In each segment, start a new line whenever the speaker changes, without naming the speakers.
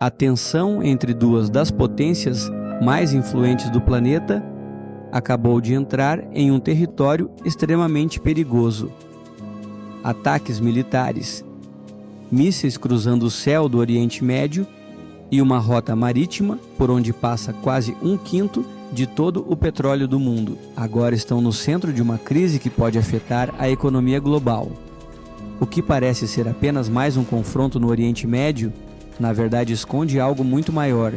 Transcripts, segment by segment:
A tensão entre duas das potências mais influentes do planeta acabou de entrar em um território extremamente perigoso. Ataques militares, mísseis cruzando o céu do Oriente Médio e uma rota marítima por onde passa quase 1/5 de todo o petróleo do mundo, agora estão no centro de uma crise que pode afetar a economia global. O que parece ser apenas mais um confronto no Oriente Médio, na verdade esconde algo muito maior.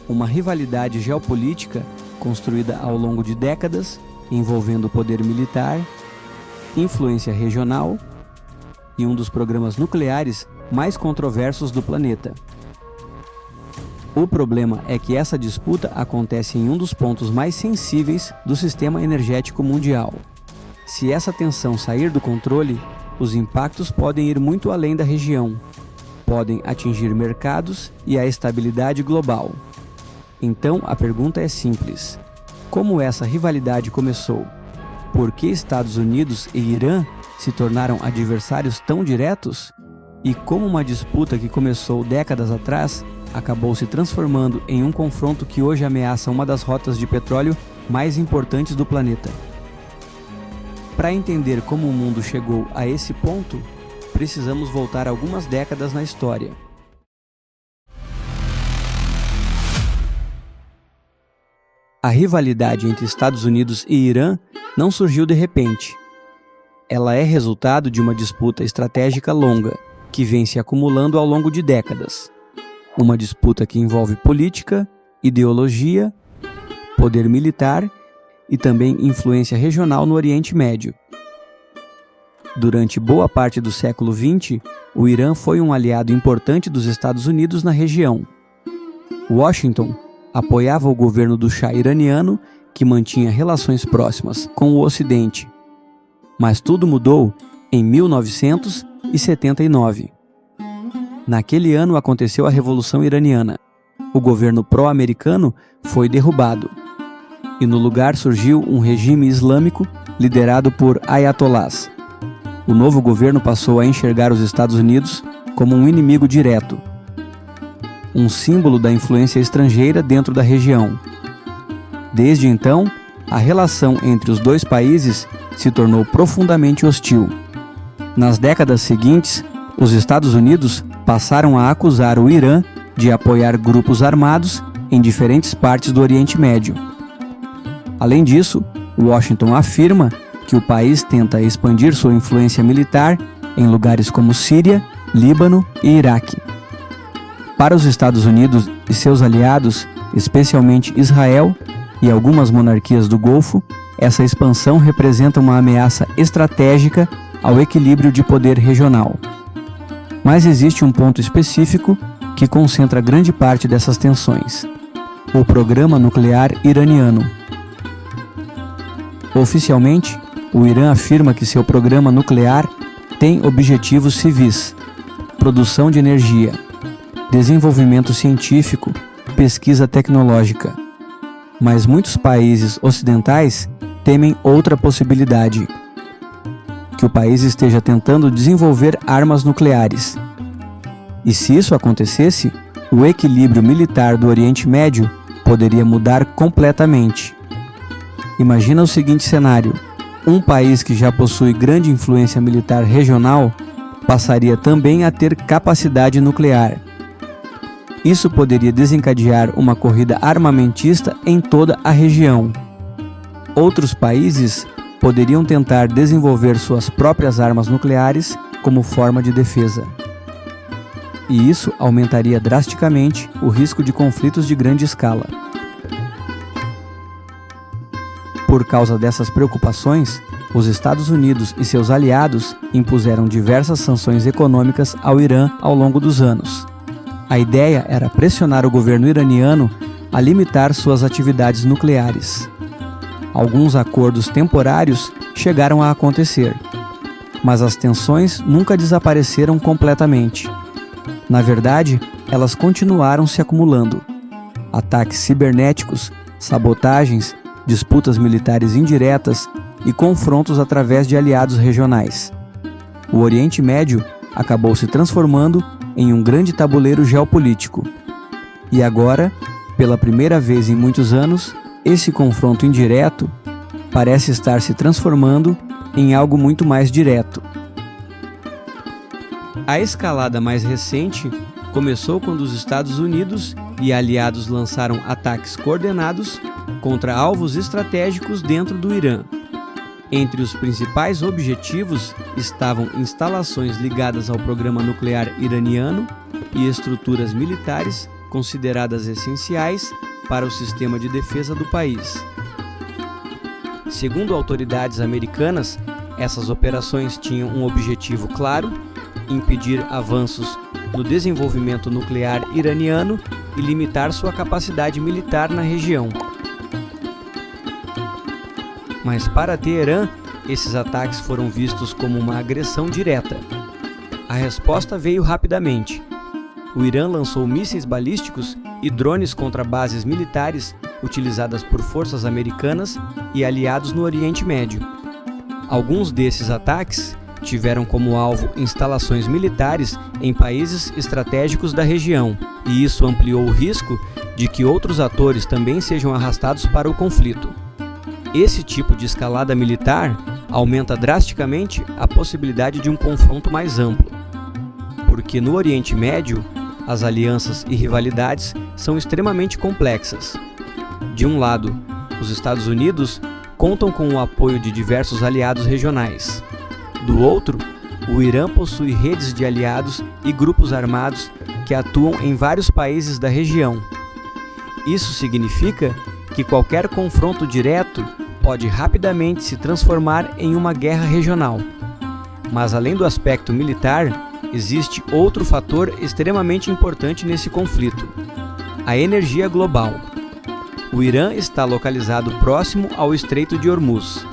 Uma rivalidade geopolítica construída ao longo de décadas, envolvendo poder militar, influência regional e um dos programas nucleares mais controversos do planeta. O problema é que essa disputa acontece em um dos pontos mais sensíveis do sistema energético mundial. Se essa tensão sair do controle, os impactos podem ir muito além da região, podem atingir mercados e a estabilidade global. Então, a pergunta é simples: como essa rivalidade começou? Por que Estados Unidos e Irã se tornaram adversários tão diretos? E como uma disputa que começou décadas atrás acabou se transformando em um confronto que hoje ameaça uma das rotas de petróleo mais importantes do planeta? Para entender como o mundo chegou a esse ponto, precisamos voltar algumas décadas na história. A rivalidade entre Estados Unidos e Irã não surgiu de repente. Ela é resultado de uma disputa estratégica longa, que vem se acumulando ao longo de décadas. Uma disputa que envolve política, ideologia, poder militar e também influência regional no Oriente Médio. Durante boa parte do século XX, o Irã foi um aliado importante dos Estados Unidos na região. Washington apoiava o governo do Shah iraniano, que mantinha relações próximas com o Ocidente. Mas tudo mudou em 1979. Naquele ano aconteceu a Revolução Iraniana. O governo pró-americano foi derrubado e no lugar surgiu um regime islâmico liderado por ayatollahs. O novo governo passou a enxergar os Estados Unidos como um inimigo direto, um símbolo da influência estrangeira dentro da região. Desde então, a relação entre os dois países se tornou profundamente hostil. Nas décadas seguintes, os Estados Unidos passaram a acusar o Irã de apoiar grupos armados em diferentes partes do Oriente Médio. Além disso, Washington afirma que o país tenta expandir sua influência militar em lugares como Síria, Líbano e Iraque. Para os Estados Unidos e seus aliados, especialmente Israel e algumas monarquias do Golfo, essa expansão representa uma ameaça estratégica ao equilíbrio de poder regional. Mas existe um ponto específico que concentra grande parte dessas tensões: o programa nuclear iraniano. Oficialmente, o Irã afirma que seu programa nuclear tem objetivos civis: produção de energia, desenvolvimento científico, pesquisa tecnológica. Mas muitos países ocidentais temem outra possibilidade: que o país esteja tentando desenvolver armas nucleares. E se isso acontecesse, o equilíbrio militar do Oriente Médio poderia mudar completamente. Imagina o seguinte cenário: um país que já possui grande influência militar regional passaria também a ter capacidade nuclear. Isso poderia desencadear uma corrida armamentista em toda a região. Outros países poderiam tentar desenvolver suas próprias armas nucleares como forma de defesa. E isso aumentaria drasticamente o risco de conflitos de grande escala. Por causa dessas preocupações, os Estados Unidos e seus aliados impuseram diversas sanções econômicas ao Irã ao longo dos anos. A ideia era pressionar o governo iraniano a limitar suas atividades nucleares. Alguns acordos temporários chegaram a acontecer, mas as tensões nunca desapareceram completamente. Na verdade, elas continuaram se acumulando. Ataques cibernéticos, sabotagens, disputas militares indiretas e confrontos através de aliados regionais. O Oriente Médio acabou se transformando em um grande tabuleiro geopolítico. E agora, pela primeira vez em muitos anos, esse confronto indireto parece estar se transformando em algo muito mais direto. A escalada mais recente começou quando os Estados Unidos e aliados lançaram ataques coordenados contra alvos estratégicos dentro do Irã. Entre os principais objetivos estavam instalações ligadas ao programa nuclear iraniano e estruturas militares consideradas essenciais para o sistema de defesa do país. Segundo autoridades americanas, essas operações tinham um objetivo claro: impedir avanços no desenvolvimento nuclear iraniano e limitar sua capacidade militar na região. Mas para Teherã, esses ataques foram vistos como uma agressão direta. A resposta veio rapidamente. O Irã lançou mísseis balísticos e drones contra bases militares utilizadas por forças americanas e aliados no Oriente Médio. Alguns desses ataques tiveram como alvo instalações militares em países estratégicos da região, e isso ampliou o risco de que outros atores também sejam arrastados para o conflito. Esse tipo de escalada militar aumenta drasticamente a possibilidade de um confronto mais amplo, porque no Oriente Médio, as alianças e rivalidades são extremamente complexas. De um lado, os Estados Unidos contam com o apoio de diversos aliados regionais. Do outro, o Irã possui redes de aliados e grupos armados que atuam em vários países da região. Isso significa que qualquer confronto direto pode rapidamente se transformar em uma guerra regional. Mas além do aspecto militar, existe outro fator extremamente importante nesse conflito: a energia global. O Irã está localizado próximo ao Estreito de Hormuz,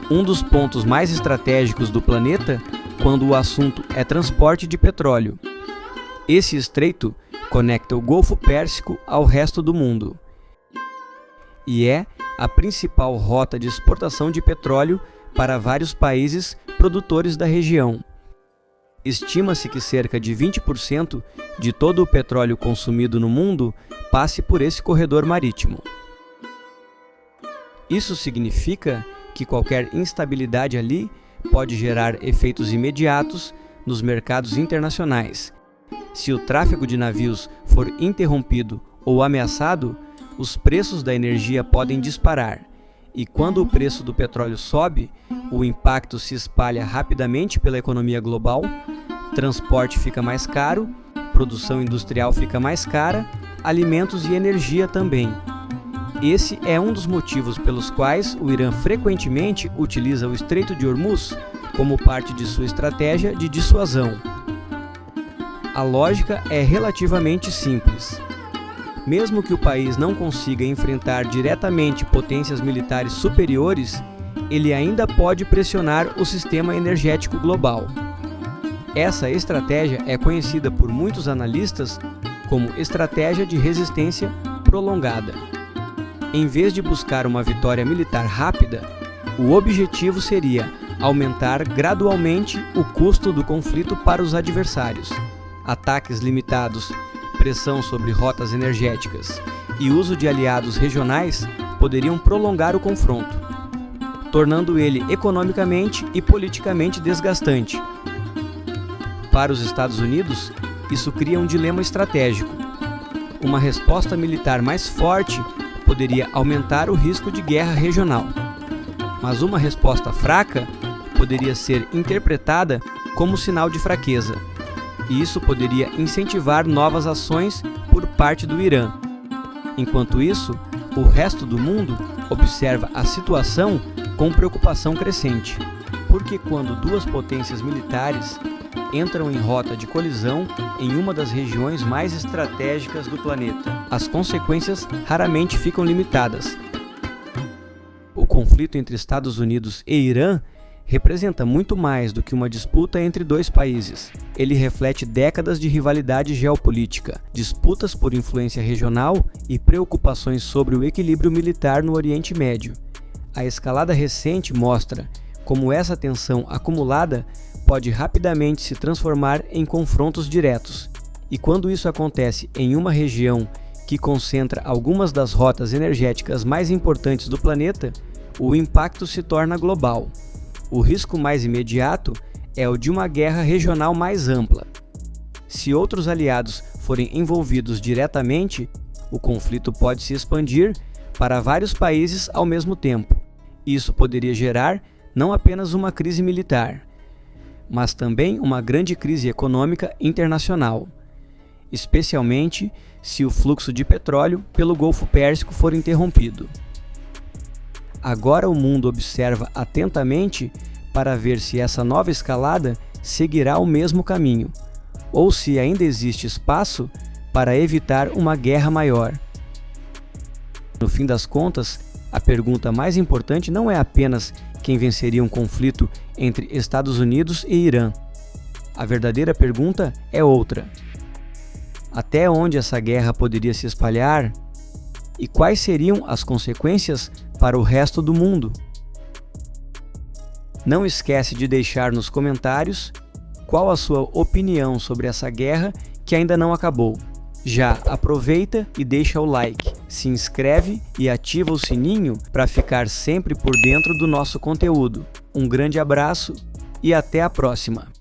um dos pontos mais estratégicos do planeta quando o assunto é transporte de petróleo. Esse estreito conecta o Golfo Pérsico ao resto do mundo e é a principal rota de exportação de petróleo para vários países produtores da região. Estima-se que cerca de 20% de todo o petróleo consumido no mundo passe por esse corredor marítimo. Isso significa que qualquer instabilidade ali pode gerar efeitos imediatos nos mercados internacionais. Se o tráfego de navios for interrompido ou ameaçado, os preços da energia podem disparar, e quando o preço do petróleo sobe, o impacto se espalha rapidamente pela economia global, transporte fica mais caro, produção industrial fica mais cara, alimentos e energia também. Esse é um dos motivos pelos quais o Irã frequentemente utiliza o Estreito de Hormuz como parte de sua estratégia de dissuasão. A lógica é relativamente simples. Mesmo que o país não consiga enfrentar diretamente potências militares superiores, ele ainda pode pressionar o sistema energético global. Essa estratégia é conhecida por muitos analistas como estratégia de resistência prolongada. Em vez de buscar uma vitória militar rápida, o objetivo seria aumentar gradualmente o custo do conflito para os adversários. Ataques limitados, pressão sobre rotas energéticas e uso de aliados regionais poderiam prolongar o confronto, tornando ele economicamente e politicamente desgastante. Para os Estados Unidos, isso cria um dilema estratégico. Uma resposta militar mais forte poderia aumentar o risco de guerra regional, mas uma resposta fraca poderia ser interpretada como sinal de fraqueza, e isso poderia incentivar novas ações por parte do Irã. Enquanto isso, o resto do mundo observa a situação com preocupação crescente, porque quando duas potências militares entram em rota de colisão em uma das regiões mais estratégicas do planeta, as consequências raramente ficam limitadas. O conflito entre Estados Unidos e Irã representa muito mais do que uma disputa entre dois países. Ele reflete décadas de rivalidade geopolítica, disputas por influência regional e preocupações sobre o equilíbrio militar no Oriente Médio. A escalada recente mostra como essa tensão acumulada pode rapidamente se transformar em confrontos diretos, E quando isso acontece em uma região que concentra algumas das rotas energéticas mais importantes do planeta, o impacto se torna global. O risco mais imediato é o de uma guerra regional mais ampla. Se outros aliados forem envolvidos diretamente, o conflito pode se expandir para vários países ao mesmo tempo. Isso poderia gerar não apenas uma crise militar, mas também uma grande crise econômica internacional, especialmente se o fluxo de petróleo pelo Golfo Pérsico for interrompido. Agora o mundo observa atentamente para ver se essa nova escalada seguirá o mesmo caminho, ou se ainda existe espaço para evitar uma guerra maior. No fim das contas, a pergunta mais importante não é apenas quem venceria um conflito entre Estados Unidos e Irã. A verdadeira pergunta é outra: até onde essa guerra poderia se espalhar? E quais seriam as consequências para o resto do mundo? Não esquece de deixar nos comentários qual a sua opinião sobre essa guerra que ainda não acabou. Já aproveita e deixa o like, se inscreve e ativa o sininho para ficar sempre por dentro do nosso conteúdo. Um grande abraço e até a próxima!